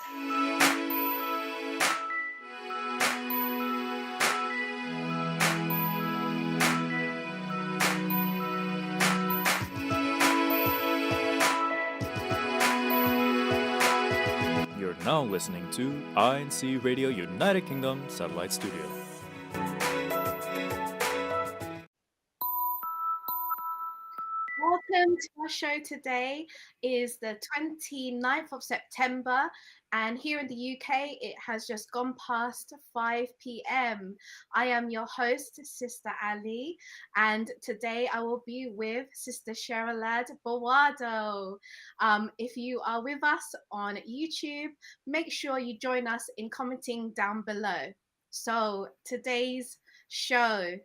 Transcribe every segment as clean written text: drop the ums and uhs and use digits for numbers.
You're now listening to INCRadio United Kingdom Satellite Studio. Welcome to our show today. Is the 29th of September, and here in the UK it has just gone past 5 p.m. I am your host, Sister Ali, and today I will be with Sister Sheralad Bawado. If you are with us on YouTube, make sure you join us in commenting down below. So today's show,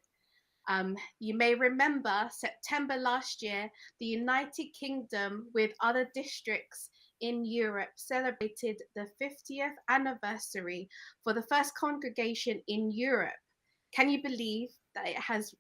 you may remember September last year, the United Kingdom with other districts in Europe celebrated the 50th anniversary for the first congregation in Europe. Can you believe that it has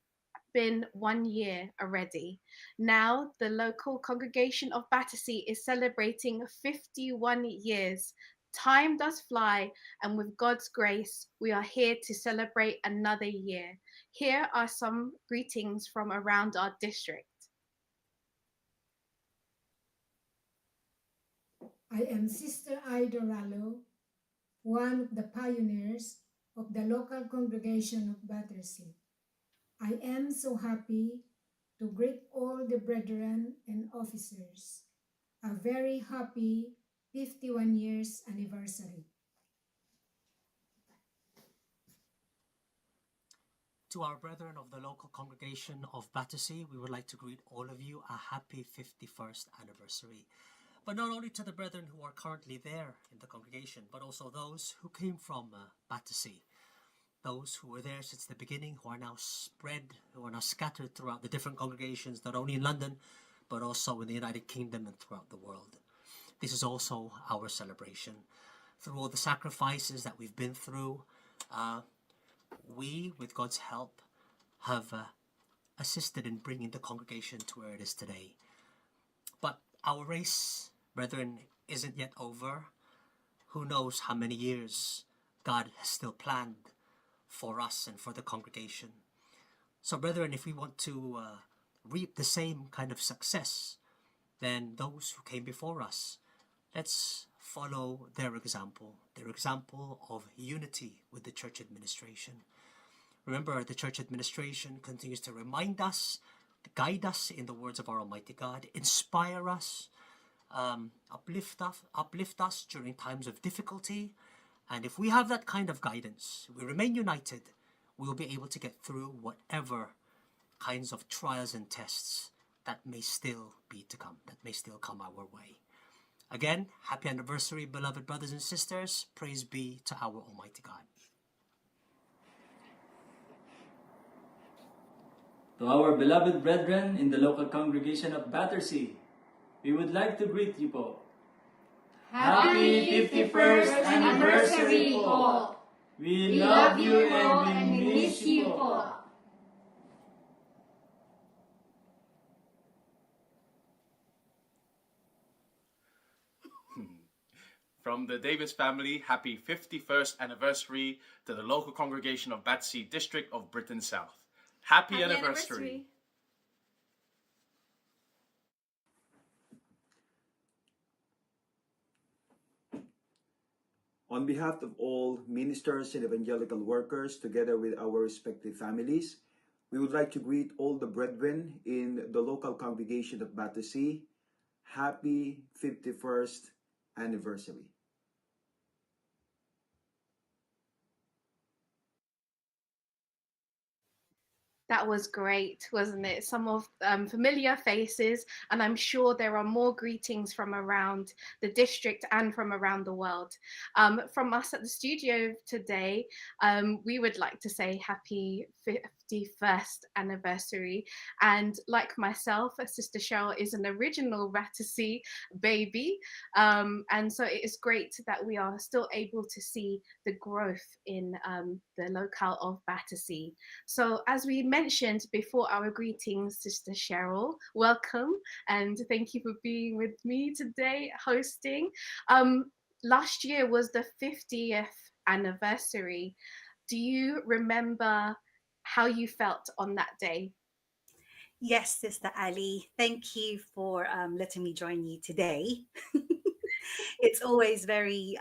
been 1 year already? Now the local congregation of Battersea is celebrating 51 years. Time does fly, and with God's grace, we are here to celebrate another year. Here are some greetings from around our district. I am Sister Ida Rallo, one of the pioneers of the local congregation of Battersea. I am so happy to greet all the brethren and officers. A very happy 51 years anniversary. To our brethren of the local congregation of Battersea, we would like to greet all of you a happy 51st anniversary. But not only to the brethren who are currently there in the congregation, but also those who came from Battersea. Those who were there since the beginning, who are now spread, who are now scattered throughout the different congregations, not only in London, but also in the United Kingdom and throughout the world. This is also our celebration. Through all the sacrifices that we've been through, we, with God's help, have assisted in bringing the congregation to where it is today. But our race, brethren, isn't yet over. Who knows how many years God has still planned for us and for the congregation. So, brethren, if we want to reap the same kind of success than those who came before us, let's follow their example of unity with the church administration. Remember, the church administration continues to remind us, guide us in the words of our Almighty God, inspire us, uplift us during times of difficulty. And if we have that kind of guidance, we remain united, we will be able to get through whatever kinds of trials and tests that may still be to come, that may still come our way. Again, happy anniversary, beloved brothers and sisters. Praise be to our Almighty God. To our beloved brethren in the local congregation of Battersea, we would like to greet you po. Happy 51st anniversary po! We love you and we miss you po. From the Davis family, happy 51st anniversary to the local congregation of Battersea District of Britain South. Happy anniversary. On behalf of all ministers and evangelical workers, together with our respective families, we would like to greet all the brethren in the local congregation of Battersea. Happy 51st anniversary. That was great, wasn't it? Some of familiar faces, and I'm sure there are more greetings from around the district and from around the world. From us at the studio today, we would like to say happy 51st anniversary. And like myself, Sister Cheryl is an original Battersea baby. And so it is great that we are still able to see the growth in the locale of Battersea. So as we mentioned before our greetings, Sister Cheryl, welcome and thank you for being with me today hosting. last year was the 50th anniversary. Do you remember how you felt on that day? Yes, Sister Ali, thank you for letting me join you today. It's always very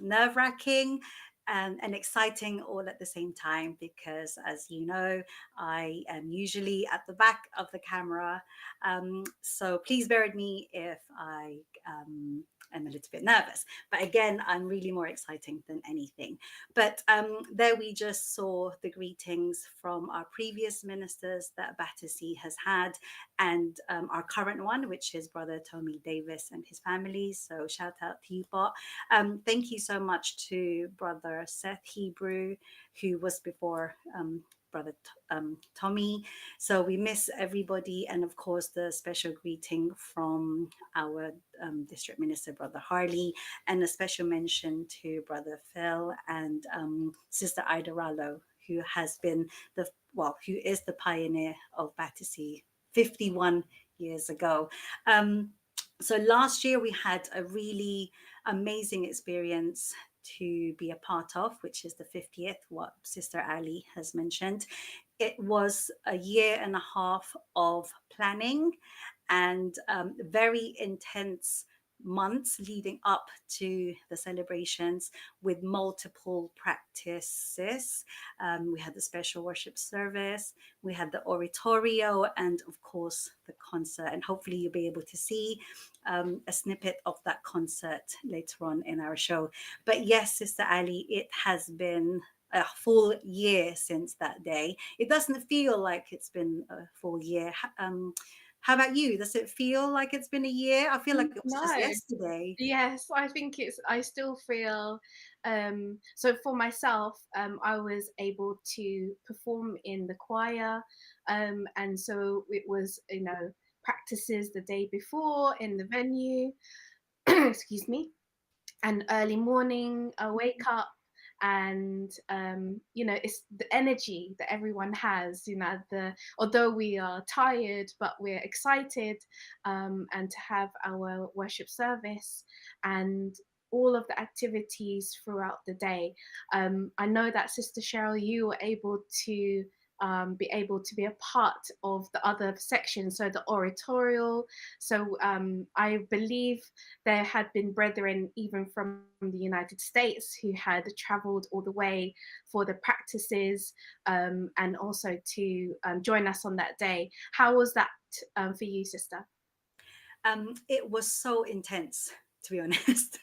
nerve wracking and exciting all at the same time because, as you know, I am usually at the back of the camera. So please bear with me if I am a little bit nervous. But again, I'm really more exciting than anything. But there we just saw the greetings from our previous ministers that Battersea has had, and our current one, which is Brother Tommy Davis and his family. So shout out to you, Bot. Thank you so much to Brother Seth Hebrew, who was before Brother Tommy. So we miss everybody, and of course the special greeting from our District Minister, Brother Harley, and a special mention to Brother Phil and Sister Ida Rallo, who has been who is the pioneer of Battersea 51 years ago. So last year we had a really amazing experience to be a part of, which is the 50th, what Sister Ali has mentioned. It was a year and a half of planning and very intense months leading up to the celebrations with multiple practices. We had the special worship service, we had the oratorio, and of course the concert. And hopefully you'll be able to see a snippet of that concert later on in our show. But yes, Sister Ali, it has been a full year since that day. It doesn't feel like it's been a full year. How about you? Does it feel like it's been a year? I feel like it was just No. yesterday. Yes, I think I still feel, so for myself, I was able to perform in the choir. And so it was, practices the day before in the venue, excuse me, and early morning, I wake up and it's the energy that everyone has, although we are tired but we're excited, and to have our worship service and all of the activities throughout the day. I know that Sister Cheryl, you were able to be able to be a part of the other section, so the oratorial. So I believe there had been brethren even from the United States who had traveled all the way for the practices, and also to join us on that day. How was that for you, sister? It was so intense, to be honest.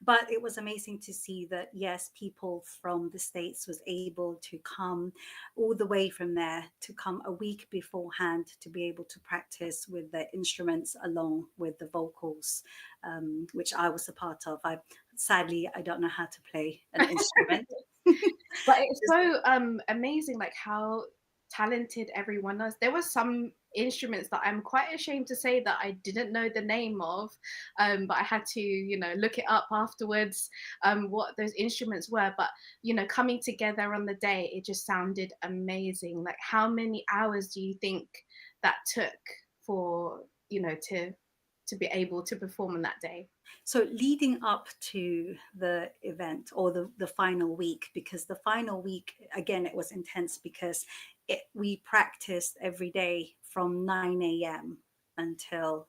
But it was amazing to see that, yes, people from the States was able to come all the way from there, to come a week beforehand to be able to practice with the instruments along with the vocals, which I was a part of. Sadly, I don't know how to play an instrument. But it's so amazing, like how talented everyone is. There were some instruments that I'm quite ashamed to say that I didn't know the name of, but I had to, look it up afterwards, what those instruments were. But coming together on the day, it just sounded amazing. Like, how many hours do you think that took for to be able to perform on that day? So leading up to the event, or the final week, because the final week, again, it was intense because we practiced every day from 9 a.m. until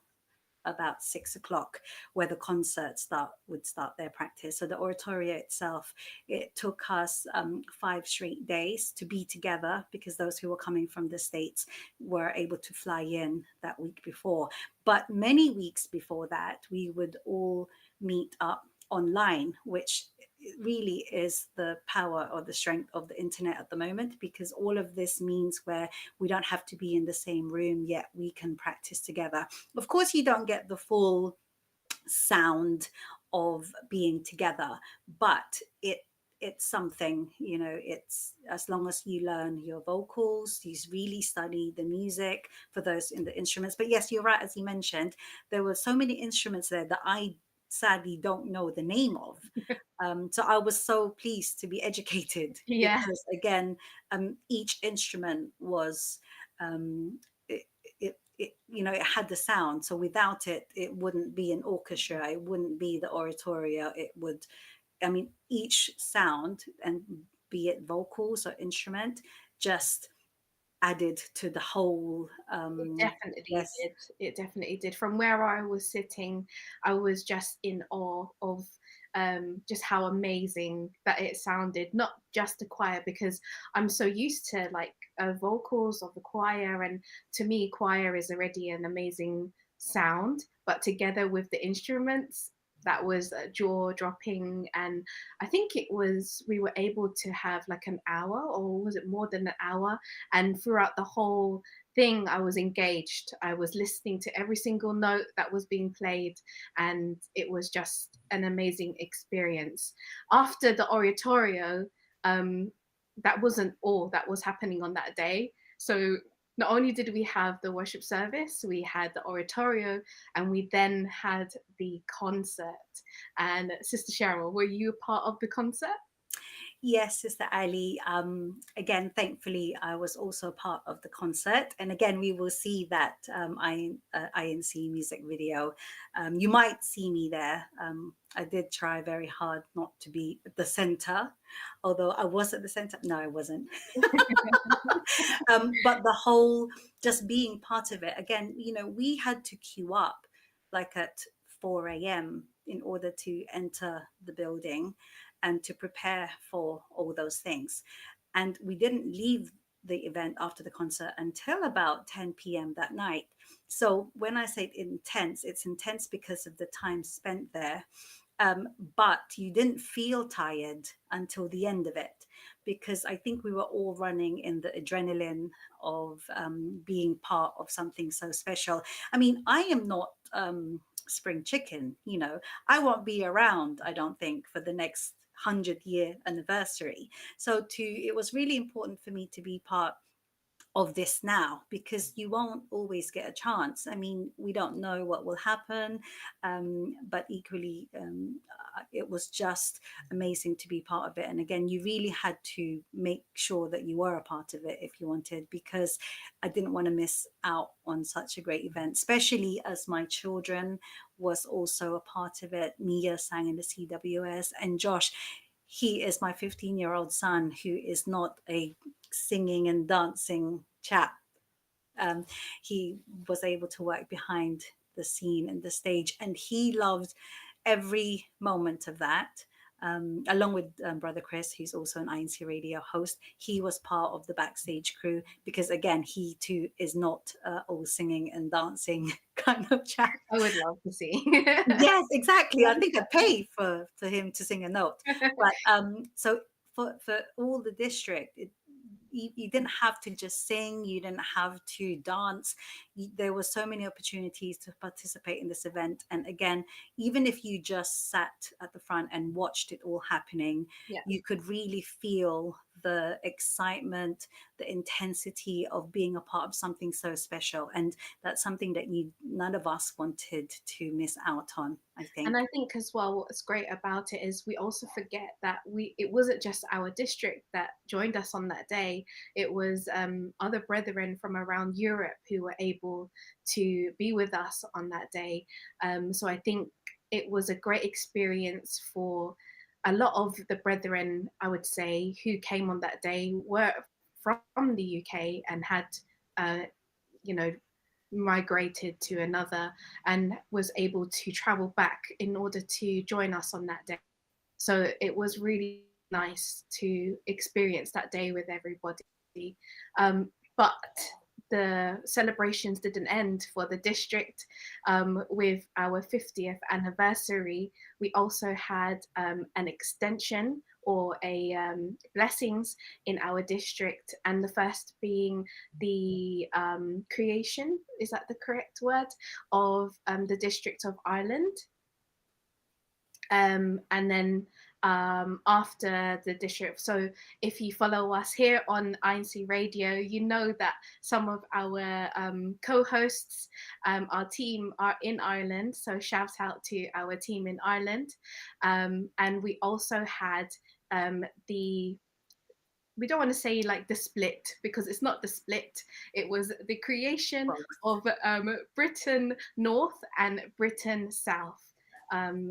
about 6 o'clock, where the concerts would start their practice. So the oratorio itself, it took us 5 straight days to be together, because those who were coming from the States were able to fly in that week before. But many weeks before that, we would all meet up online, which really is the power or the strength of the internet at the moment, because all of this means where we don't have to be in the same room, yet we can practice together. Of course, you don't get the full sound of being together, but it's something, it's, as long as you learn your vocals, you really study the music for those in the instruments. But yes, you're right, as you mentioned, there were so many instruments there that I sadly don't know the name of. So I was so pleased to be educated, Yeah. because again, each instrument was, it it had the sound. So without it, it wouldn't be an orchestra. It wouldn't be the oratorio. It would, I mean, each sound, and be it vocals or instrument, just added to the whole. It definitely Yes. did. It definitely did. From where I was sitting, I was just in awe of just how amazing that it sounded. Not just the choir, because I'm so used to like vocals of the choir, and to me, choir is already an amazing sound. But together with the instruments, that was jaw dropping. And I think we were able to have like an hour, or was it more than an hour? And throughout the whole thing, I was engaged. I was listening to every single note that was being played, and it was just an amazing experience. After the oratorio, that wasn't all that was happening on that day. So not only did we have the worship service, we had the oratorio, and we then had the concert. And Sister Cheryl, were you a part of the concert? Yes, Sister Ali. Again, thankfully, I was also part of the concert. And again, we will see that INC music video. You might see me there. I did try very hard not to be at the center, although I was at the center. No, I wasn't. But the whole, just being part of it, again, we had to queue up like at 4 a.m. in order to enter the building and to prepare for all those things. And we didn't leave the event after the concert until about 10 p.m. that night. So when I say intense, it's intense because of the time spent there. But you didn't feel tired until the end of it, because I think we were all running in the adrenaline of being part of something so special. I mean, I am not spring chicken, I won't be around, I don't think, for the next 100-year anniversary. So it was really important for me to be part of this now, because you won't always get a chance. I mean, we don't know what will happen, but equally, it was just amazing to be part of it. And again, you really had to make sure that you were a part of it if you wanted, because I didn't want to miss out on such a great event, especially as my children was also a part of it. Mia sang in the CWS, and Josh, he is my 15-year-old son, who is not a singing and dancing chap. He was able to work behind the scene and the stage, and he loved every moment of that. Along with Brother Chris, who's also an INCRadio host, he was part of the backstage crew, because again, he too is not all singing and dancing kind of chap. I would love to see. Yes, exactly. I think I'd pay for him to sing a note. But so for all the district, you didn't have to just sing, you didn't have to dance. There were so many opportunities to participate in this event. And again, even if you just sat at the front and watched it all happening, Yeah. you could really feel the excitement, the intensity of being a part of something so special. And that's something that none of us wanted to miss out on, I think. And I think as well, what's great about it is we also forget that it wasn't just our district that joined us on that day. It was other brethren from around Europe who were able to be with us on that day. So I think it was a great experience for a lot of the brethren, I would say, who came on that day were from the UK and had, migrated to another, and was able to travel back in order to join us on that day. So it was really nice to experience that day with everybody. But the celebrations didn't end for the district. With our 50th anniversary, we also had an extension or a blessings in our district, and the first being the creation, is that the correct word, of the District of Ireland. And then after the district, so if you follow us here on INCRadio, you know that some of our co-hosts, our team, are in Ireland, so shout out to our team in Ireland. And we also had the we don't want to say like the split, because it's not the split. It was the creation of Britain North and Britain South.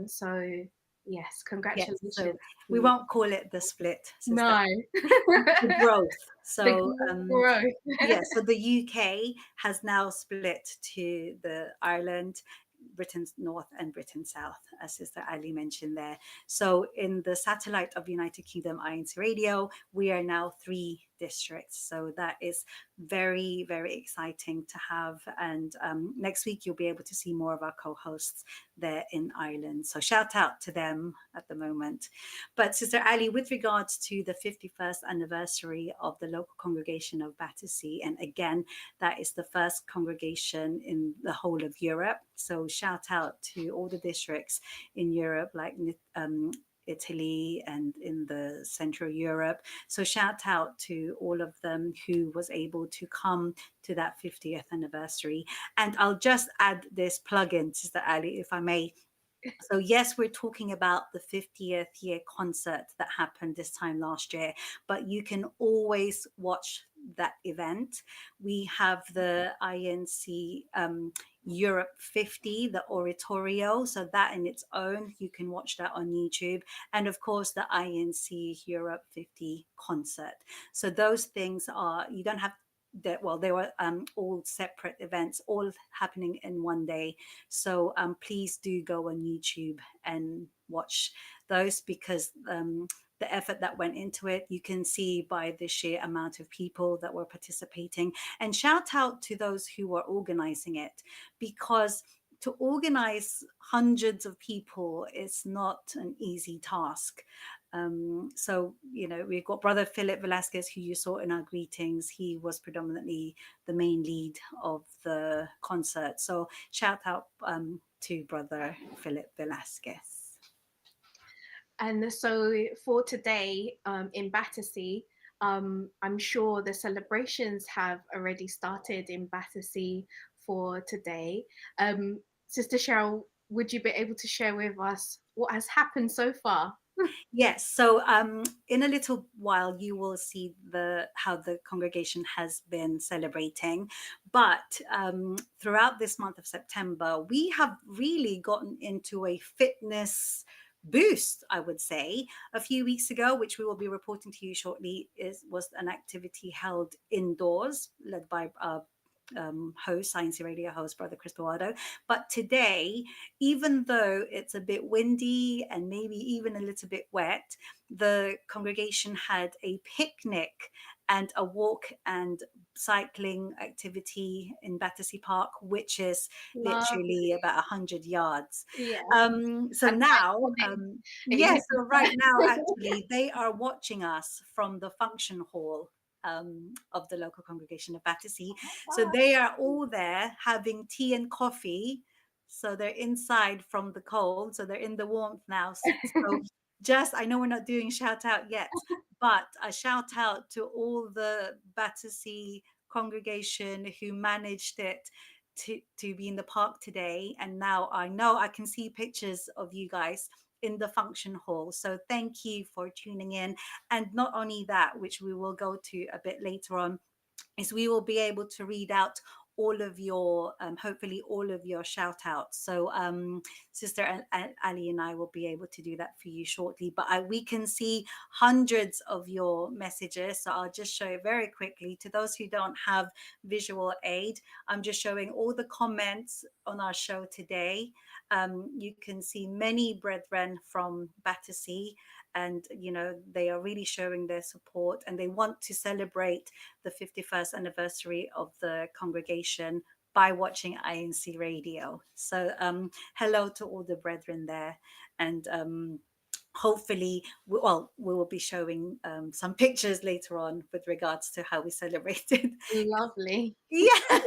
So yes, Yes, congratulations. so to we you. won't call it the split, Sister. No. The growth. The So growth. yeah, so the UK has now split to the Ireland, Britain's North and Britain South, as Sister Ali mentioned there. So in the satellite of United Kingdom INCRadio, we are now 3 districts. So that is very, very exciting to have. And next week, you'll be able to see more of our co-hosts there in Ireland. So shout out to them at the moment. But Sister Ali, with regards to the 51st anniversary of the local congregation of Battersea, and again, that is the first congregation in the whole of Europe. So shout out to all the districts in Europe, like Italy and in the Central Europe. So shout out to all of them who was able to come to that 50th anniversary. And I'll just add this plug-in, Sister Ali, if I may. So yes, we're talking about the 50th year concert that happened this time last year, but you can always watch that event. We have the INC Europe 50, the oratorio. So that in its own, you can watch that on YouTube. And of course, the INC Europe 50 concert. So those things are, you don't have that, well, they were all separate events, all happening in one day. So please do go on YouTube and watch those, because the effort that went into it, you can see by the sheer amount of people that were participating. And shout out to those who were organizing it, because to organize hundreds of people is not an easy task. So, you know, we've got Brother Philip Velasquez, who you saw in our greetings. He was predominantly the main lead of the concert. So shout out to Brother Philip Velasquez. And so for today in Battersea, I'm sure the celebrations have already started in Battersea for today. Sister Cheryl, would you be able to share with us what has happened so far? Yes, so in a little while you will see how the congregation has been celebrating, but throughout this month of September, we have really gotten into a fitness boost, I would say. A few weeks ago, which we will be reporting to you shortly, was an activity held indoors, led by host, Science Radio host, Brother CRISTO. But today, even though it's a bit windy and maybe even a little bit wet, the congregation had a picnic and a walk and cycling activity in Battersea Park, which is literally about 100 yards. Yeah. So And now, yes, so right now, Yeah. actually, they are watching us from the function hall of the local congregation of Battersea. So they are all there having tea and coffee. So they're inside from the cold. So they're in the warmth now. So just, I know we're not doing shout out yet, but a shout out to all the Battersea congregation who managed it to be in the park today. And now I know I can see pictures of you guys in the function hall. So thank you for tuning in. And not only that, which we will go to a bit later on, is we will be able to read out all of your, hopefully all of your shout outs. So Sister Ali and I will be able to do that for you shortly, but we can see hundreds of your messages. So I'll just show it very quickly. To those who don't have visual aid, I'm just showing all the comments on our show today. You can see many brethren from Battersea, and you know, they are really showing their support, and they want to celebrate the 51st anniversary of the congregation by watching INCRadio. So hello to all the brethren there, and hopefully, we will be showing some pictures later on with regards to how we celebrated. Lovely. Yeah.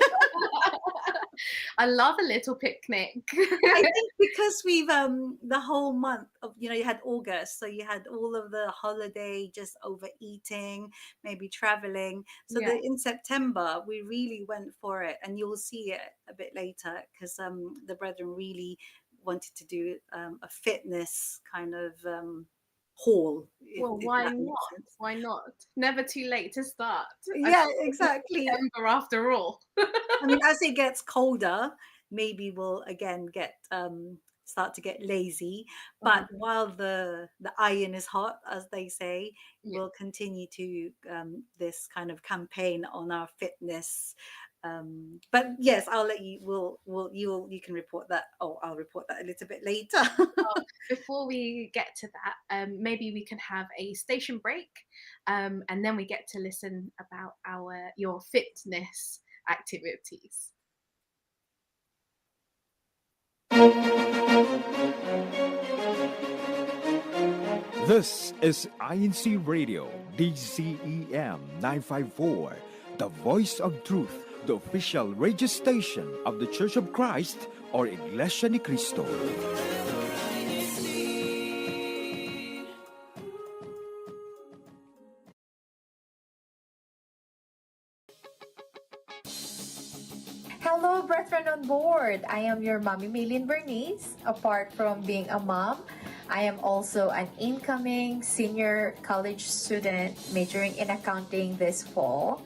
I love a little picnic. I think because we've the whole month of, you know, you had August, so you had all of the holiday, just overeating, maybe traveling. So Yeah. in September we really went for it, and you'll see it a bit later, because the brethren really wanted to do a fitness kind of hall, Well, if why that makes not? sense. Why not? Never too late to start. I Yeah, think it's exactly. September after all. I mean, as it gets colder, maybe we'll again get start to get lazy. But while the iron is hot, as they say, Yeah. we'll continue to this kind of campaign on our fitness. But yes, I'll let you. You can report that. Oh, I'll report that a little bit later. Before we get to that, maybe we can have a station break, and then we get to listen about your fitness activities. This is INCRadio, DCEM 954, the voice of truth, the official radio station of the Church of Christ or Iglesia ni Cristo. Hello, brethren on board. I am your mommy, Maylin Bernice. Apart from being a mom, I am also an incoming senior college student majoring in accounting this fall.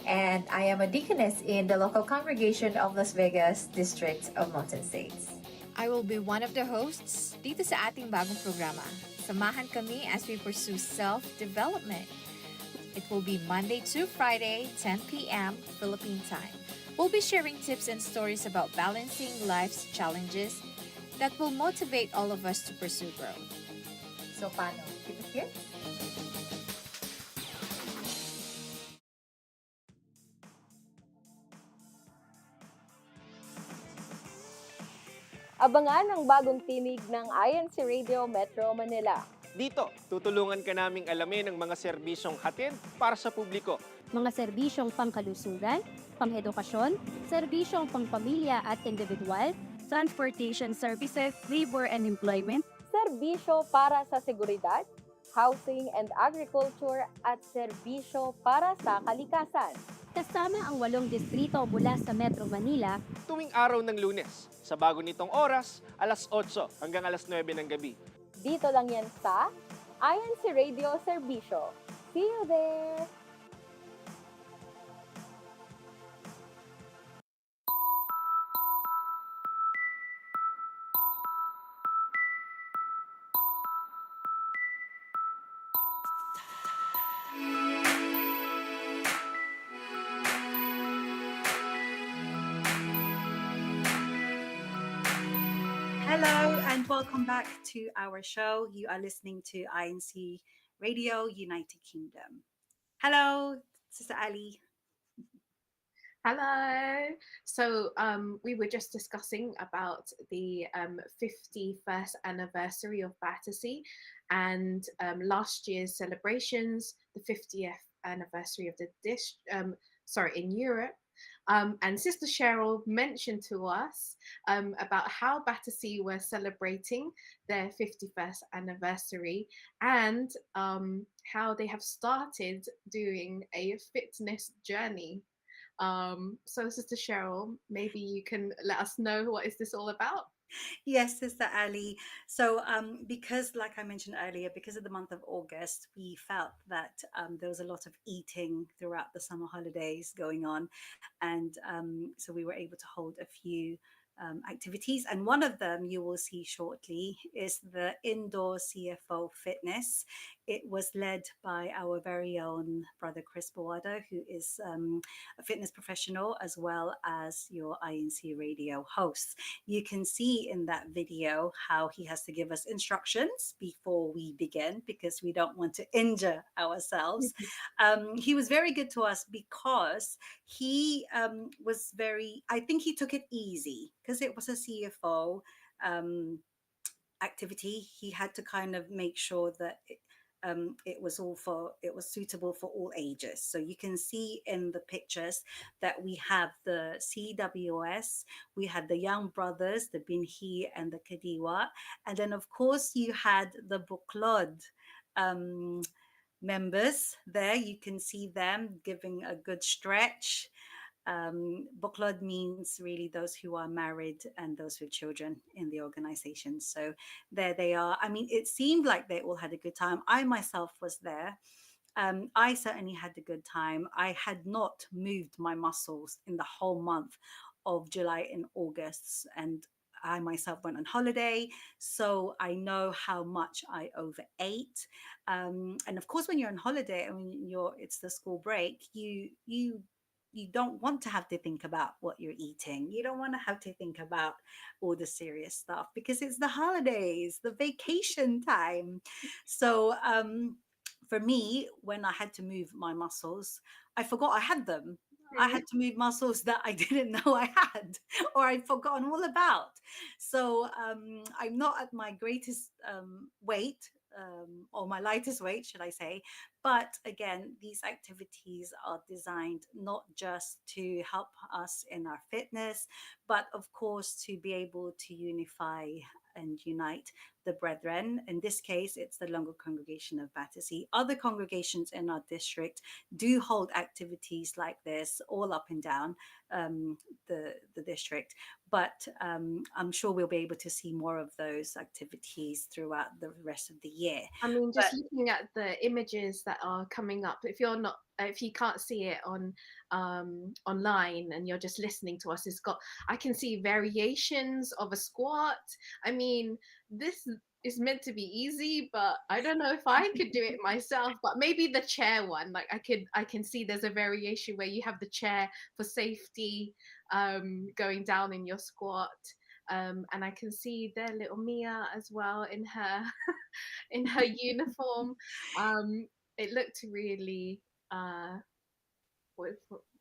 And I am a deaconess in the local congregation of Las Vegas District of Mountain States. I will be one of the hosts dito sa ating bagong programa. Samahan kami as we pursue self-development. It will be Monday to Friday, 10 p.m. Philippine time. We'll be sharing tips and stories about balancing life's challenges that will motivate all of us to pursue growth. So, paano? Keep it here? Abangan ang bagong tinig ng INCRadio Metro Manila. Dito, tutulungan ka naming alamin ang mga serbisyong hatid para sa publiko. Mga serbisyong pangkalusugan, pang-edukasyon, serbisyong pangpamilya at individual, transportation services, labor and employment, serbisyo para sa seguridad, housing and agriculture at serbisyo para sa kalikasan. Kasama ang 8 distrito mula sa Metro Manila tuwing araw ng Lunes, sa bago nitong oras, alas 8 hanggang alas 9 ng gabi. Dito lang yan sa INCRadio Serbisyo. See you there! Hello and welcome back to our show. You are listening to INC Radio United Kingdom. Hello, Sister Ali. Hello. So we were just discussing about the 51st anniversary of Battersea and last year's celebrations, the 50th anniversary of the in Europe. And Sister Cheryl mentioned to us about how Battersea were celebrating their 51st anniversary and how they have started doing a fitness journey. So Sister Cheryl, maybe you can let us know what is this all about? Yes, Sister Ali. So, because, like I mentioned earlier, because of the month of August, we felt that there was a lot of eating throughout the summer holidays going on. And so we were able to hold a few activities. And one of them you will see shortly is the indoor CFO fitness. It was led by our very own brother Chris Bawada, who is a fitness professional as well as your INC radio host. You can see in that video how he has to give us instructions before we begin because we don't want to injure ourselves. He was very good to us because he was I think he took it easy because it was a CFO activity. He had to kind of make sure that it was suitable for all ages. So you can see in the pictures that we have the CWS, we had the young brothers, the Binhi and the Kadiwa, and then of course you had the Buklod members there. You can see them giving a good stretch. Buklod means really those who are married and those with children in the organization. So there they are. I mean, it seemed like they all had a good time. I myself was there. I certainly had a good time. I had not moved my muscles in the whole month of July and August, and I myself went on holiday, so I know how much I overate. And of course, when you're on holiday, I mean, it's the school break. You don't want to have to think about what you're eating. You don't want to have to think about all the serious stuff because it's the holidays, the vacation time. So for me, when I had to move my muscles, I forgot I had them. I had to move muscles that I didn't know I had or I'd forgotten all about. So I'm not at my greatest weight, or my lightest weight, should I say. But again, these activities are designed not just to help us in our fitness, but of course to be able to unify and unite the brethren. In this case, it's the Longo Congregation of Battersea. Other congregations in our district do hold activities like this all up and down the district. But I'm sure we'll be able to see more of those activities throughout the rest of the year. I mean, just looking at the images that are coming up, if you can't see it on online and you're just listening to us, I can see variations of a squat. I mean, this is meant to be easy, but I don't know if I could do it myself. But maybe the chair one, like I can see there's a variation where you have the chair for safety, going down in your squat. And I can see there little Mia as well in her in her uniform. It looked really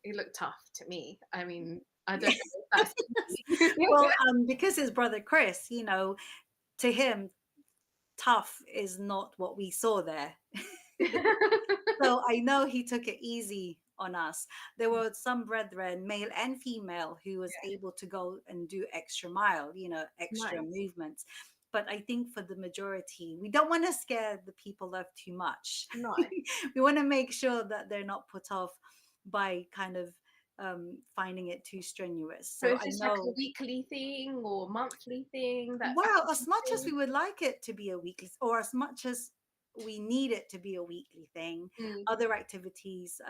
it looked tough to me. I mean, I don't know if that's well, because his brother Chris, to him, tough is not what we saw there. So I know he took it easy on us. There were some brethren, male and female, who was able to go and do extra mile, extra movements. But I think for the majority, we don't want to scare the people off too much. No. We want to make sure that they're not put off by kind of finding it too strenuous. So is this like a weekly thing or monthly thing? Well, as much as we would like it to be a weekly, or as much as we need it to be a weekly thing, other activities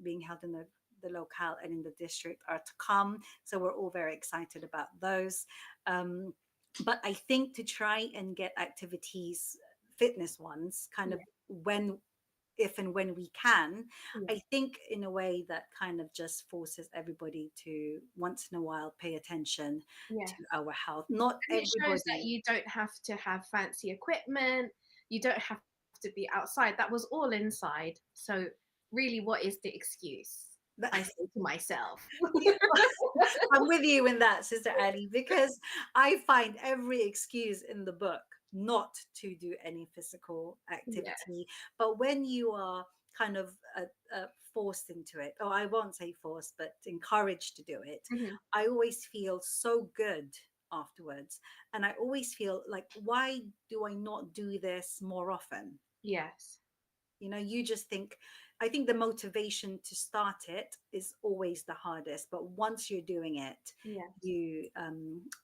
being held in the locale and in the district are to come. So we're all very excited about those. But I think to try and get activities, fitness ones, kind of if and when we can, I think in a way that kind of just forces everybody to once in a while pay attention to our health. Not and everybody. It shows that you don't have to have fancy equipment. You don't have to be outside. That was all inside. So really, what is the excuse? I say to myself. I'm with you in that, Sister Annie, because I find every excuse in the book not to do any physical activity. But when you are kind of forced into it, or I won't say forced, but encouraged to do it, I always feel so good afterwards. And I always feel like, why do I not do this more often? Yes. You just think, I think the motivation to start it is always the hardest. But once you're doing it, you,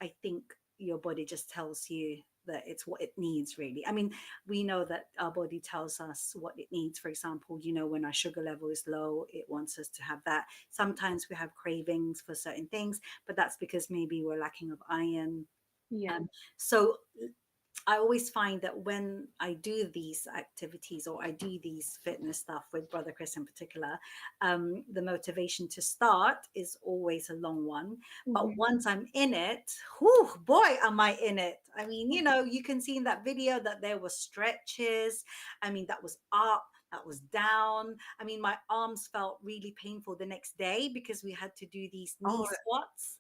I think your body just tells you that it's what it needs, really. I mean, we know that our body tells us what it needs. For example, when our sugar level is low, it wants us to have that. Sometimes we have cravings for certain things, but that's because maybe we're lacking of iron. So I always find that when I do these activities or I do these fitness stuff with Brother Chris in particular, the motivation to start is always a long one. But once I'm in it, whew, boy, am I in it. I mean, you can see in that video that there were stretches. I mean, that was up, that was down. I mean, my arms felt really painful the next day because we had to do these knee squats.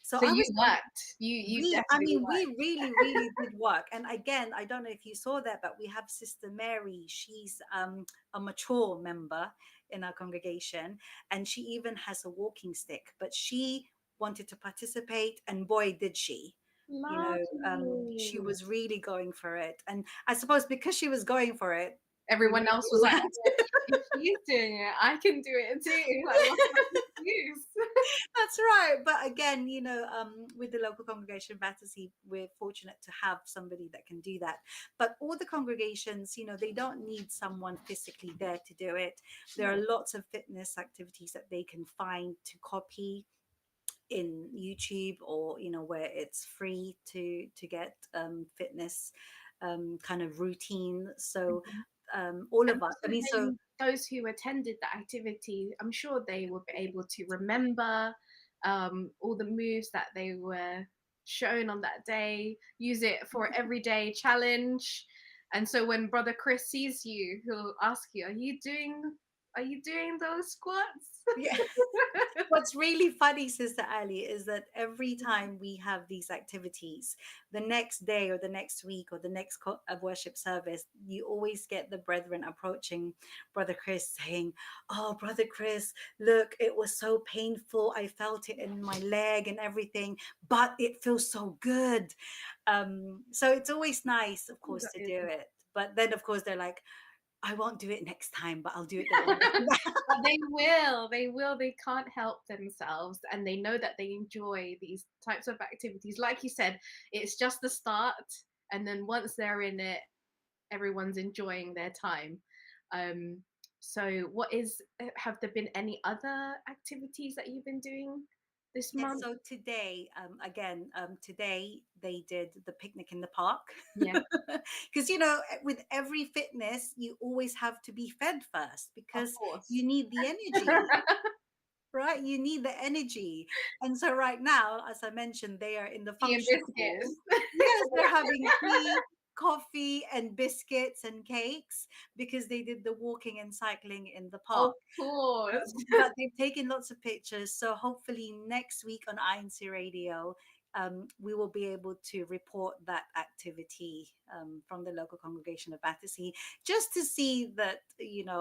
So you worked. We really, really did work. And again, I don't know if you saw that, but we have Sister Mary. She's a mature member in our congregation, and she even has a walking stick. But she wanted to participate, and boy, did she. She was really going for it. And I suppose because she was going for it, everyone else was like, if she's doing it, I can do it too. Like, what's the excuse? That's right. But again, with the local congregation of Battersea, we're fortunate to have somebody that can do that. But all the congregations, they don't need someone physically there to do it. There are lots of fitness activities that they can find to copy in YouTube, or where it's free to get fitness kind of routine. So all of us, those who attended the activity, I'm sure they will be able to remember all the moves that they were shown on that day, use it for everyday challenge. And so when Brother Chris sees you, he'll ask you, are you doing those squats? Yeah. What's really funny, Sister Ali, is that every time we have these activities, the next day or the next week or the next worship service, you always get the brethren approaching Brother Chris saying, oh, Brother Chris, look, it was so painful. I felt it in my leg and everything, but it feels so good. So it's always nice, of course, to do it. But then, of course, they're like, I won't do it next time, but I'll do it. But they will. They can't help themselves, and they know that they enjoy these types of activities. Like you said, it's just the start, and then once they're in it, everyone's enjoying their time. So have there been any other activities that you've been doing this month? So today, today they did the picnic in the park. Yeah. Because, with every fitness, you always have to be fed first because you need the energy. Right? You need the energy. And so right now, as I mentioned, they are in the function hall. Yes, they're having tea, coffee and biscuits and cakes because they did the walking and cycling in the park. Of course. But they've taken lots of pictures. So hopefully next week on INCRadio, we will be able to report that activity from the local congregation of Battersea, just to see that,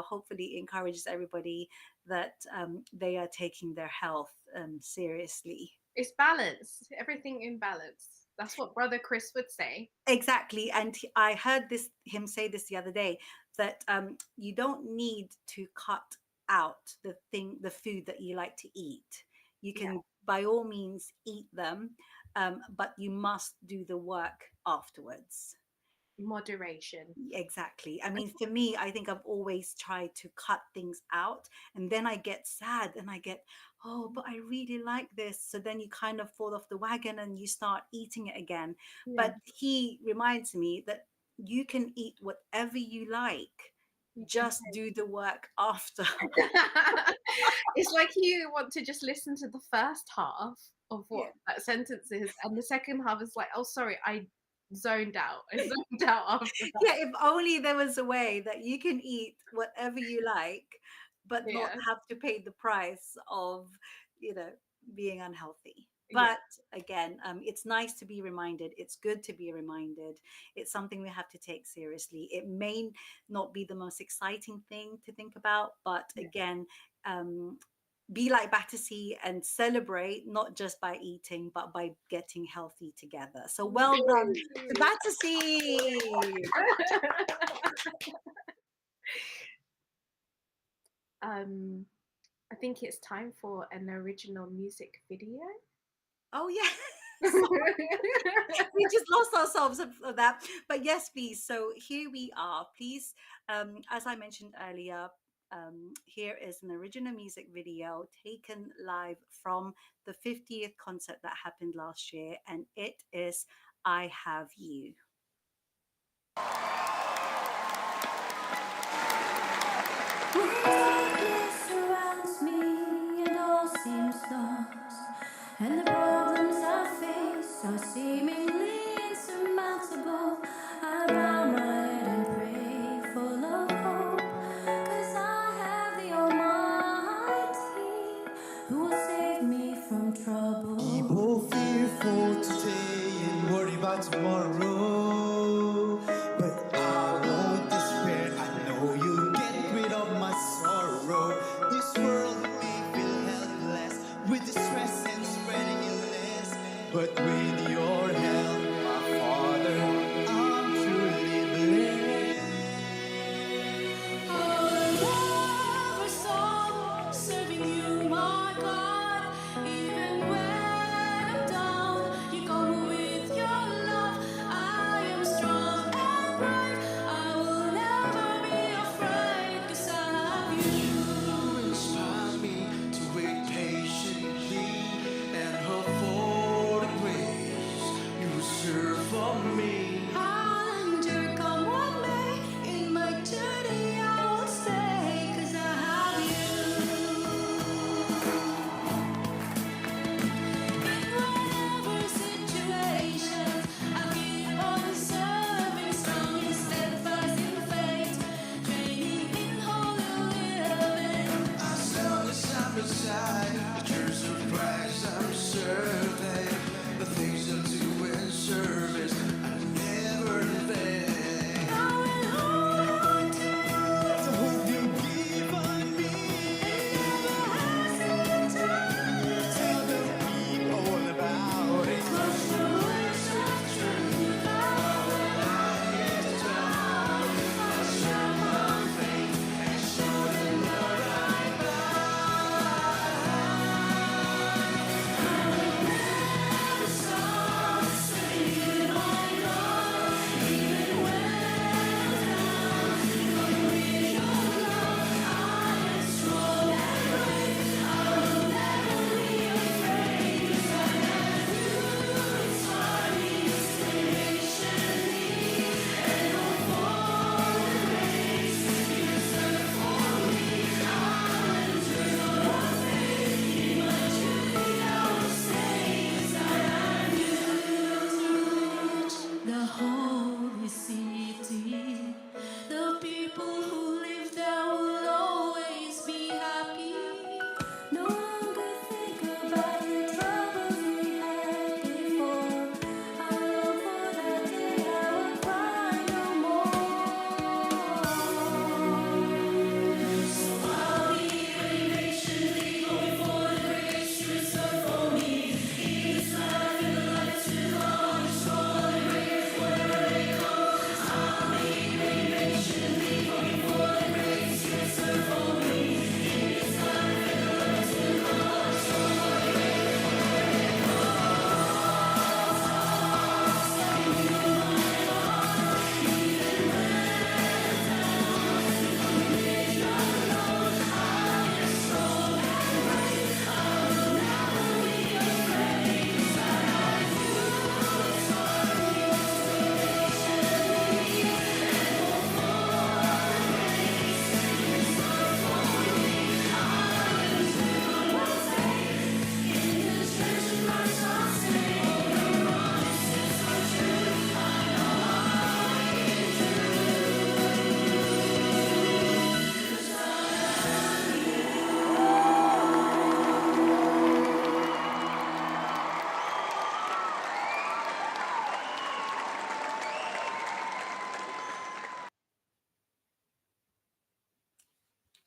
hopefully encourages everybody that they are taking their health seriously. It's balance, everything in balance. That's what Brother Chris would say. Exactly. And I heard him say this the other day, that you don't need to cut out the food that you like to eat. You can, by all means, eat them, but you must do the work afterwards. Moderation. Exactly. I mean, for me, I think I've always tried to cut things out, and then I get sad and I get, oh, but I really like this. So then you kind of fall off the wagon and you start eating it again. Yeah. But he reminds me that you can eat whatever you like. Just do the work after. It's like you want to just listen to the first half of what that sentence is, and the second half is like, oh, sorry, I zoned out. I zoned out after that. Yeah, if only there was a way that you can eat whatever you like, but not have to pay the price of, being unhealthy. But again, it's nice to be reminded. It's good to be reminded. It's something we have to take seriously. It may not be the most exciting thing to think about, but again, be like Battersea and celebrate, not just by eating, but by getting healthy together. So well done to Battersea. I think it's time for an original music video. Oh, yeah. We just lost ourselves of that. But yes, please. So here we are. Please, as I mentioned earlier, here is an original music video taken live from the 50th concert that happened last year, and it is I Have You. Darkness surrounds me and all seems lost, and the problems I face are seemingly insurmountable. I bow my head and pray, full of hope, 'cause I have the Almighty who will save me from trouble. People fearful today and worry about tomorrow, but I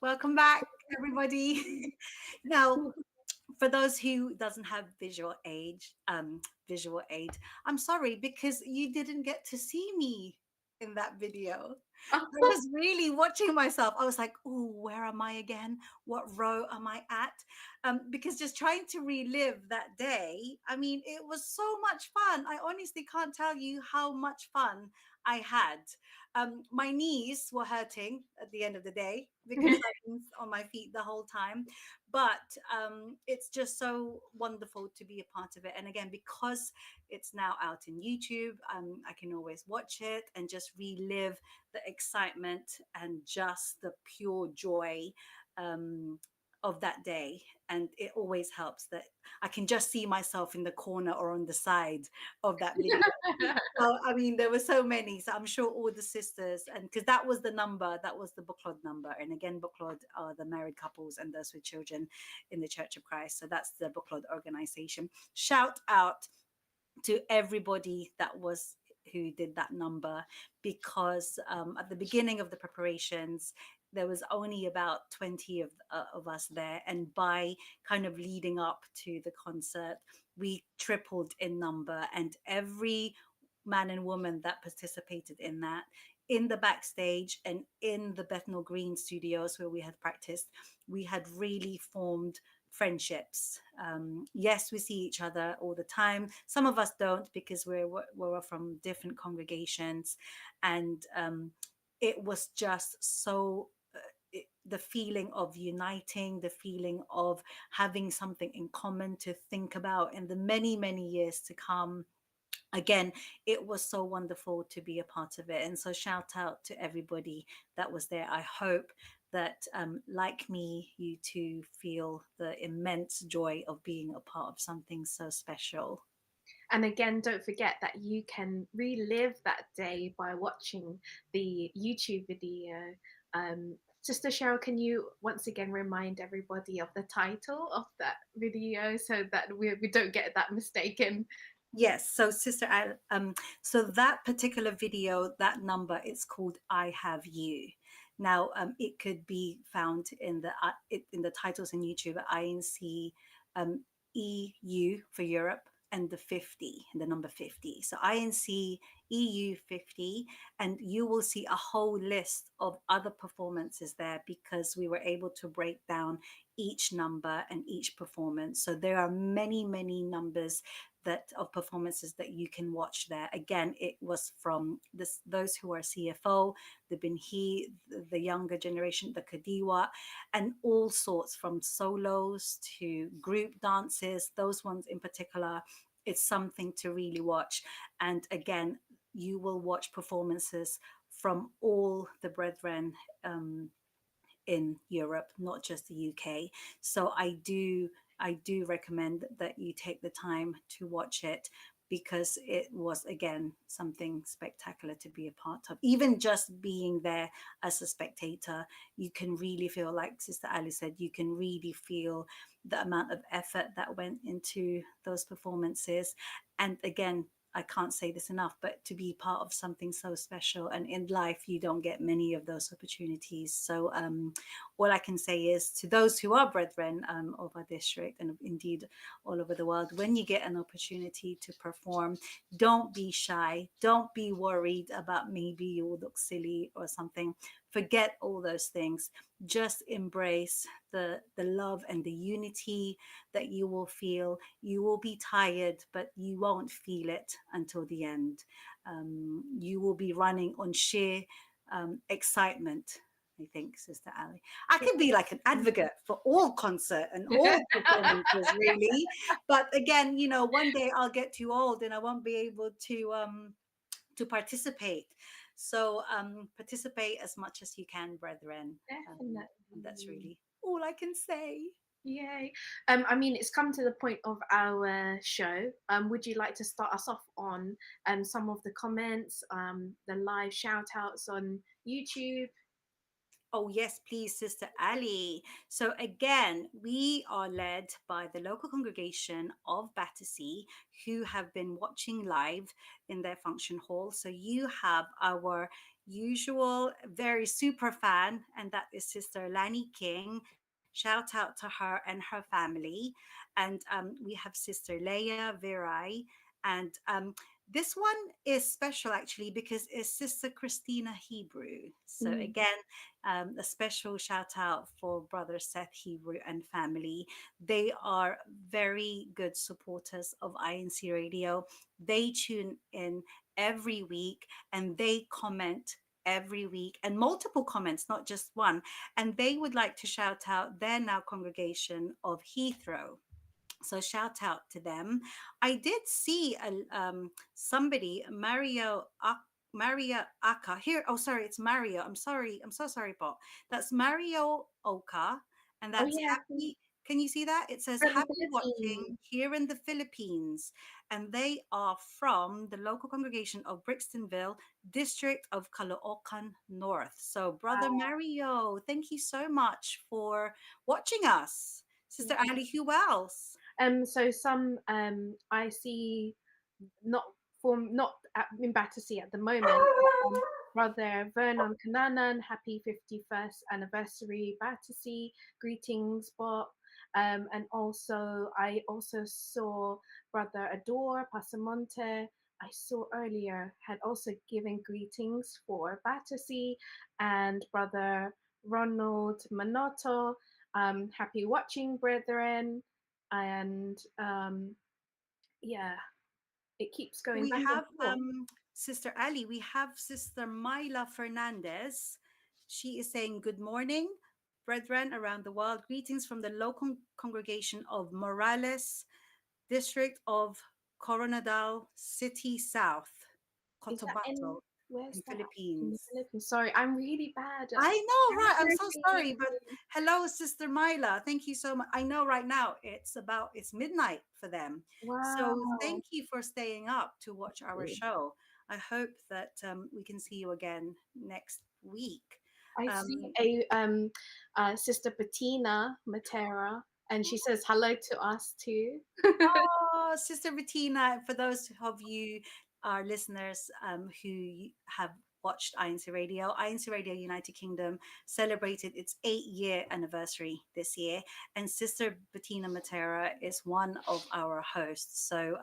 Welcome back, everybody. Now, for those who doesn't have visual aid, I'm sorry because you didn't get to see me in that video. I was really watching myself. I was like, oh, where am I again? What row am I at? Because just trying to relive that day, I mean, it was so much fun. I honestly can't tell you how much fun I had. My knees were hurting at the end of the day because I was on my feet the whole time. But it's just so wonderful to be a part of it. And again, because it's now out in YouTube, I can always watch it and just relive the excitement and just the pure joy of that day. And it always helps that I can just see myself in the corner or on the side of that video. So, I mean, there were so many. So I'm sure all the sisters, and because that was the number, that was the Buklod number. And again, Buklod are the married couples and those with children in the Church of Christ. So that's the Buklod organization. Shout out to everybody who did that number, because at the beginning of the preparations there was only about 20 of us there, and by kind of leading up to the concert we tripled in number, and every man and woman that participated in that, in the backstage and in the Bethnal Green studios where we had practiced, we had really formed friendships. Yes, we see each other all the time. Some of us don't because we're from different congregations, and it was just so. The feeling of uniting, the feeling of having something in common to think about in the many, many years to come. Again, it was so wonderful to be a part of it. And so shout out to everybody that was there. I hope that, like me, you too feel the immense joy of being a part of something so special. And again, don't forget that you can relive that day by watching the YouTube video. Sister Cheryl, can you once again remind everybody of the title of that video so that we don't get that mistaken? Yes, so Sister so that particular video, that number, it's called I Have You. Now, it could be found in the titles in YouTube at INC EU for Europe, and the 50, the number 50. So INC EU 50, and you will see a whole list of other performances there because we were able to break down each number and each performance. So there are many, many numbers of performances that you can watch there. Again, it was from those who are CFO, the Binhi, the younger generation, the Kadiwa, and all sorts, from solos to group dances, those ones in particular. It's something to really watch. And again, you will watch performances from all the brethren in Europe, not just the UK. So I do recommend that you take the time to watch it, because it was, again, something spectacular to be a part of. Even just being there as a spectator, you can really feel, like Sister Ali said, you can really feel the amount of effort that went into those performances. And again, I can't say this enough, but to be part of something so special, and in life you don't get many of those opportunities. So all I can say is, to those who are brethren of our district, and indeed all over the world, when you get an opportunity to perform, don't be shy, don't be worried about maybe you will look silly or something. Forget all those things. Just embrace the love and the unity that you will feel. You will be tired, but you won't feel it until the end. You will be running on sheer excitement, I think, Sister Ali. I could be like an advocate for all concert and all performances, really. But again, one day I'll get too old and I won't be able to participate. So participate as much as you can, brethren. That's really all I can say. Yay. I mean, it's come to the point of our show. Would you like to start us off on some of the comments, the live shout outs on YouTube? Oh, yes, please, Sister Ali. So again, we are led by the local congregation of Battersea, who have been watching live in their function hall. So you have our usual, very super fan, and that is Sister Lani King. Shout out to her and her family. And we have Sister Leia Virai. And this one is special actually because it's Sister Christina Hebrew. So again, a special shout out for Brother Seth Hebrew and family. They are very good supporters of INC Radio. They tune in every week and they comment every week, and multiple comments, not just one. And they would like to shout out their now congregation of Heathrow. So shout out to them. I did see somebody, Maria Aka here. Oh, sorry, it's Mario. I'm sorry. I'm so sorry, Paul. That's Mario Oka, and Oh that's yeah, happy. Can you see that? It says from the happy watching Philippines. here in the Philippines. And they are from the local congregation of Brixtonville, district of Caloocan North. So, Brother Mario, thank you so much for watching us. Sister Ali, who else? So some I see not in Battersea at the moment. Brother Vernon Kananan, happy 51st anniversary Battersea. Greetings, Bob. And also I also saw Brother Adore Pasamonte. I saw earlier had also given greetings for Battersea, and Brother Ronald Manoto. Happy watching, brethren. And yeah, it keeps going We back and have forth. Sister Ali, we have Sister Myla Fernandez. She is saying, good morning, brethren around the world. Greetings from the local congregation of Morales, district of Coronadal City South, Is that in Cotabato, where's in that? In the Philippines. Philippines. Sorry, I'm really bad at I know, right? I'm so sorry, geography. but hello, Sister Myla. Thank you so much. I know right now it's midnight for them. Wow. So thank you for staying up to watch our show. I hope that we can see you again next week. I see a Sister Bettina Matera, and she says hello to us too. Oh, Sister Bettina, for those of you, our listeners who have watched INC Radio United Kingdom celebrated its 8-year anniversary this year. And Sister Bettina Matera is one of our hosts. So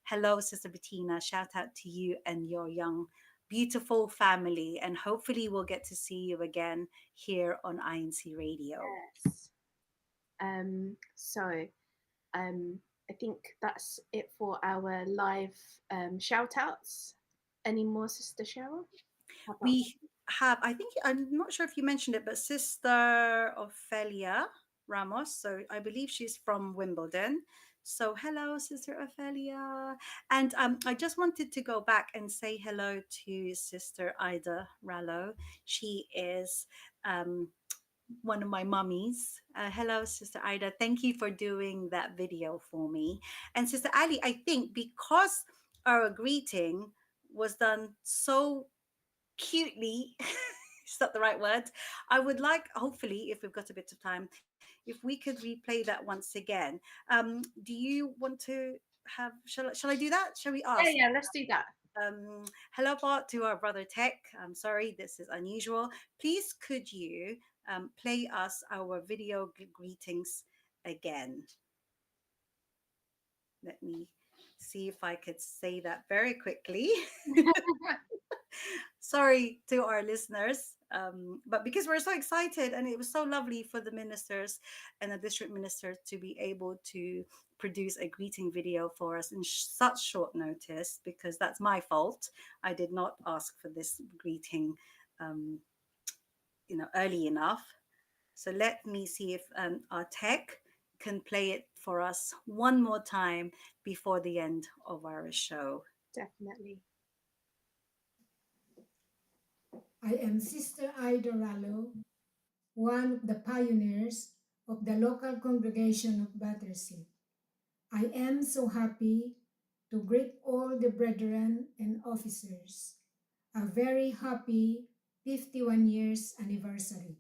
hello, Sister Bettina. Shout out to you and your young, beautiful family. And hopefully we'll get to see you again here on INC Radio. Yes. So I think that's it for our live shout outs. Any more, Sister Cheryl? We have, I think, I'm not sure if you mentioned it, but Sister Ophelia Ramos. So I believe she's from Wimbledon. So hello, Sister Ophelia. And I just wanted to go back and say hello to Sister Ida Rallo. She is one of my mummies. Hello, Sister Ida. Thank you for doing that video for me. And Sister Ali, I think because our greeting was done so cutely, is that the right word? I would like, hopefully, if we've got a bit of time, if we could replay that once again. Do you want to have, shall I do that? Shall we ask? Yeah, let's do that. Hello, Bart, to our brother Tech. I'm sorry, this is unusual. Please, could you play us our video greetings again? Let me see if I could say that very quickly. Sorry to our listeners, but because we're so excited and it was so lovely for the ministers and the district minister to be able to produce a greeting video for us in such short notice, because that's my fault. I did not ask for this greeting, early enough. So let me see if our tech can play it for us one more time before the end of our show. Definitely. I am Sister Ida Rallo, one of the pioneers of the local congregation of Battersea. I am so happy to greet all the brethren and officers. A very happy 51 years anniversary.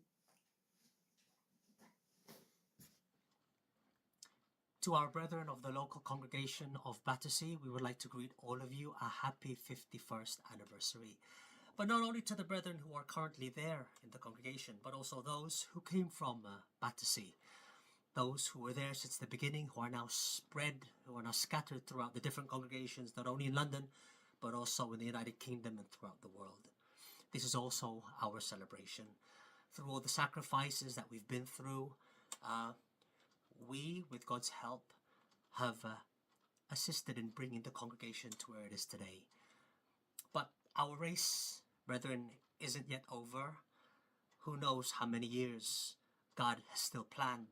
To our brethren of the local congregation of Battersea, we would like to greet all of you a happy 51st anniversary. but not only to the brethren who are currently there in the congregation, but also those who came from Battersea, those who were there since the beginning, who are now spread, who are now scattered throughout the different congregations, not only in London, but also in the United Kingdom and throughout the world. This is also our celebration. Through all the sacrifices that we've been through, we, with God's help, have assisted in bringing the congregation to where it is today. But our race, brethren, isn't yet over. Who knows how many years God has still planned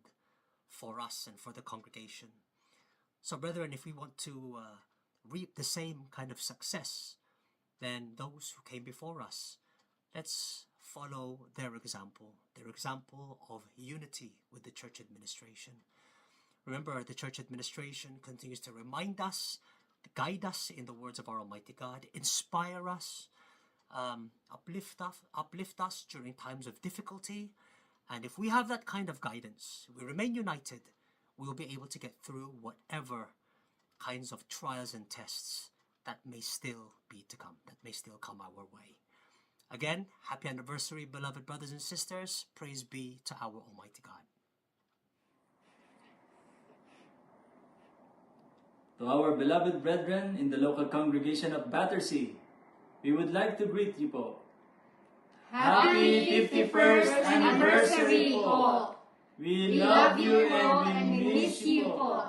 for us and for the congregation. So, brethren, if we want to reap the same kind of success than those who came before us, let's follow their example of unity with the church administration. Remember, the church administration continues to remind us, guide us in the words of our Almighty God, inspire us, uplift us during times of difficulty. And if we have that kind of guidance, we remain united, we will be able to get through whatever kinds of trials and tests that may still be to come, that may still come our way. Again, happy anniversary, beloved brothers and sisters. Praise be to our Almighty God. To our beloved brethren in the local congregation of Battersea, we would like to greet you po. Happy 51st anniversary po! We love you and we miss you po.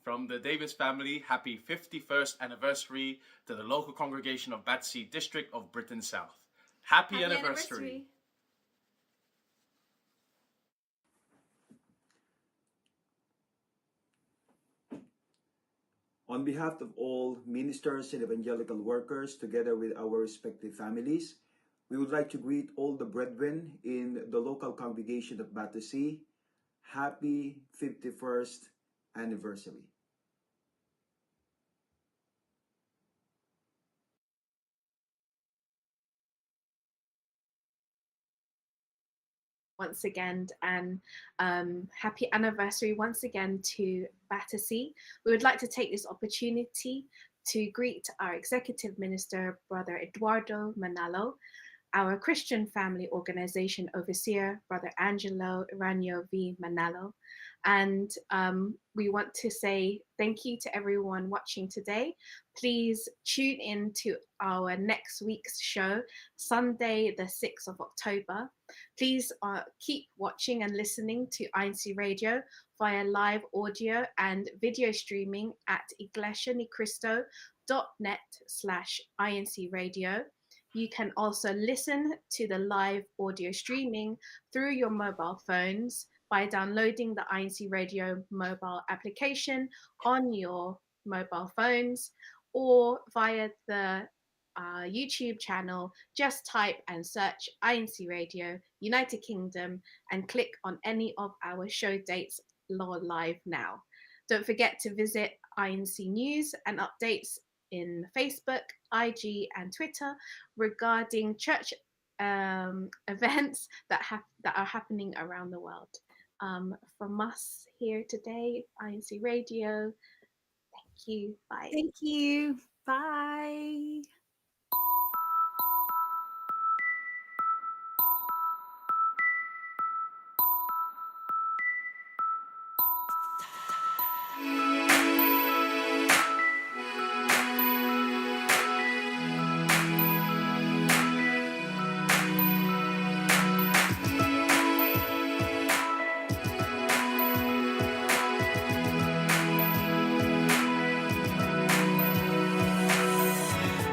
From the Davis family, happy 51st anniversary to the local congregation of Battersea District of Britain South. Happy anniversary. On behalf of all ministers and evangelical workers, together with our respective families, we would like to greet all the brethren in the local congregation of Battersea. Happy 51st anniversary. Once again, and happy anniversary once again to Battersea. We would like to take this opportunity to greet our Executive Minister, Brother Eduardo Manalo, our Christian Family Organization Overseer, Brother Angelo Iranio V. Manalo. And we want to say thank you to everyone watching today. Please tune in to our next week's show, Sunday, the 6th of October. Please keep watching and listening to INCRadio via live audio and video streaming at iglesianicristo.net/INCradio. You can also listen to the live audio streaming through your mobile phones by downloading the INCRadio mobile application on your mobile phones, or via the YouTube channel. Just type and search INCRadio United Kingdom and click on any of our show dates live now. Don't forget to visit INC News and updates in Facebook, IG, and Twitter regarding church events that are happening around the world. From us here today, INCRadio, thank you. Bye. Thank you. Bye. A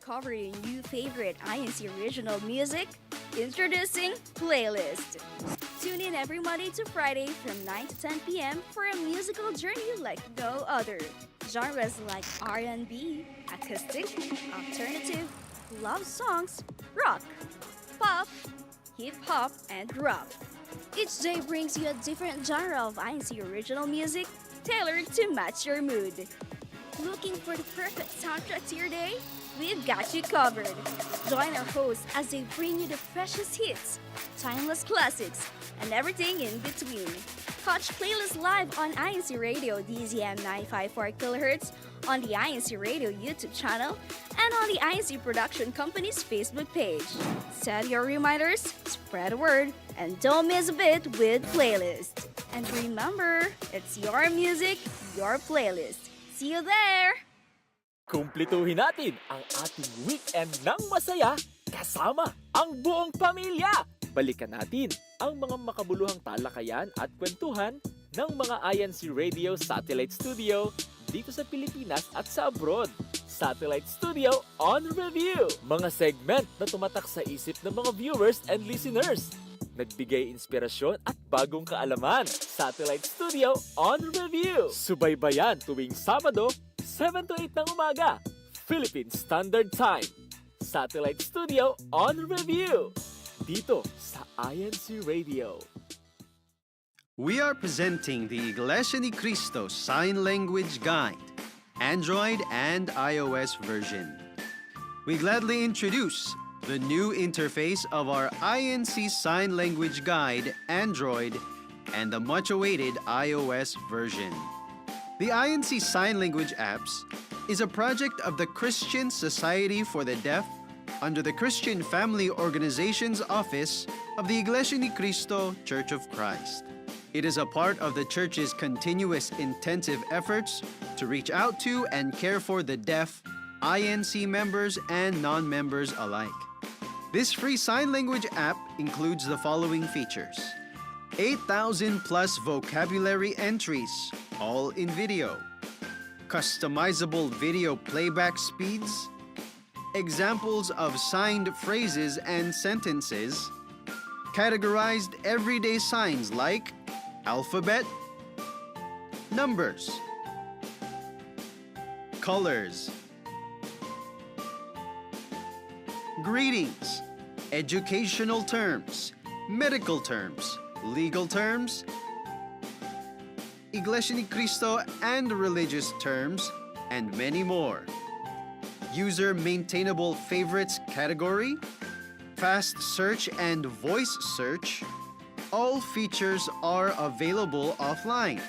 discover your new favorite INC original music? Introducing Playlist. Tune in every Monday to Friday from 9 to 10 p.m. for a musical journey like no other. Genres like R&B, acoustic, alternative, love songs, rock, pop, hip-hop, and rap. Each day brings you a different genre of INC original music tailored to match your mood. Looking for the perfect soundtrack to your day? We've got you covered. Join our hosts as they bring you the freshest hits, timeless classics, and everything in between. Catch Playlist live on INCRadio DZM 954 kHz, on the INCRadio YouTube channel, and on the INC Production Company's Facebook page. Set your reminders, spread the word, and don't miss a bit with Playlist. And remember, it's your music, your playlist. See you there! Kumplituhin natin ang ating weekend ng masaya kasama ang buong pamilya. Balikan natin ang mga makabuluhang talakayan at kwentuhan ng mga INC Radio Satellite Studio dito sa Pilipinas at sa abroad. Satellite Studio on Review. Mga segment na tumatak sa isip ng mga viewers and listeners. Nagbigay inspirasyon at bagong kaalaman. Satellite Studio on Review. Subaybayan tuwing Sabado, 7 to 8 ng umaga, Philippine Standard Time. Satellite Studio on Review. Dito sa INC Radio. We are presenting the Iglesia ni Cristo Sign Language Guide, Android and iOS version. We gladly introduce the new interface of our INC Sign Language Guide, Android, and the much-awaited iOS version. The INC Sign Language apps is a project of the Christian Society for the Deaf under the Christian Family Organizations Office of the Iglesia ni Cristo Church of Christ. It is a part of the Church's continuous intensive efforts to reach out to and care for the deaf, INC members and non-members alike. This free sign language app includes the following features: 8,000 plus vocabulary entries, all in video, customizable video playback speeds, examples of signed phrases and sentences, categorized everyday signs like alphabet, numbers, colors, greetings, educational terms, medical terms, legal terms, Iglesia ni Cristo and religious terms, and many more. User maintainable favorites category, fast search and voice search, all features are available offline.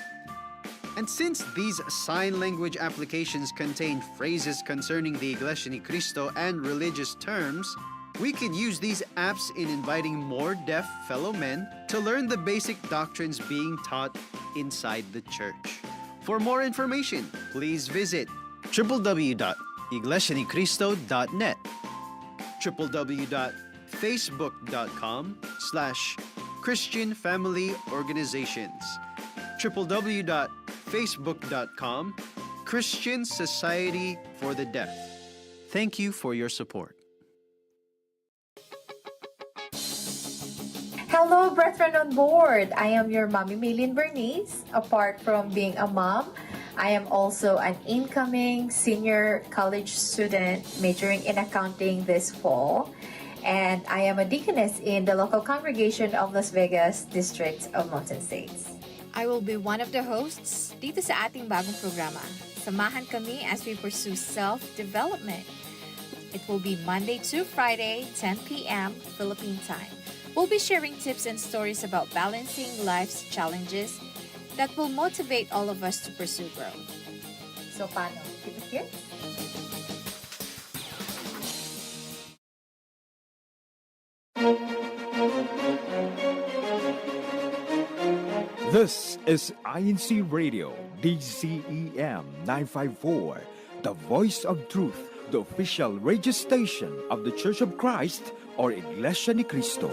And since these sign language applications contain phrases concerning the Iglesia ni Cristo and religious terms, we can use these apps in inviting more deaf fellow men to learn the basic doctrines being taught inside the church. For more information, please visit www.iglesianicristo.net, www.facebook.com/Christian Family Organizations, www.facebook.com Christian Society for the Deaf. Thank you for your support. Hello, brethren on board. I am your Mommy Maylin Bernice. Apart from being a mom, I am also an incoming senior college student majoring in accounting this fall. And I am a deaconess in the local congregation of Las Vegas District of Mountain States. I will be one of the hosts dito sa ating bagong programa. Samahan kami as we pursue self-development. It will be Monday to Friday, 10 p.m. Philippine time. We'll be sharing tips and stories about balancing life's challenges that will motivate all of us to pursue growth. So, paano? Keep it here? This is INC Radio, DZEM 954, the voice of truth, the official radio station of the Church of Christ or Iglesia ni Cristo.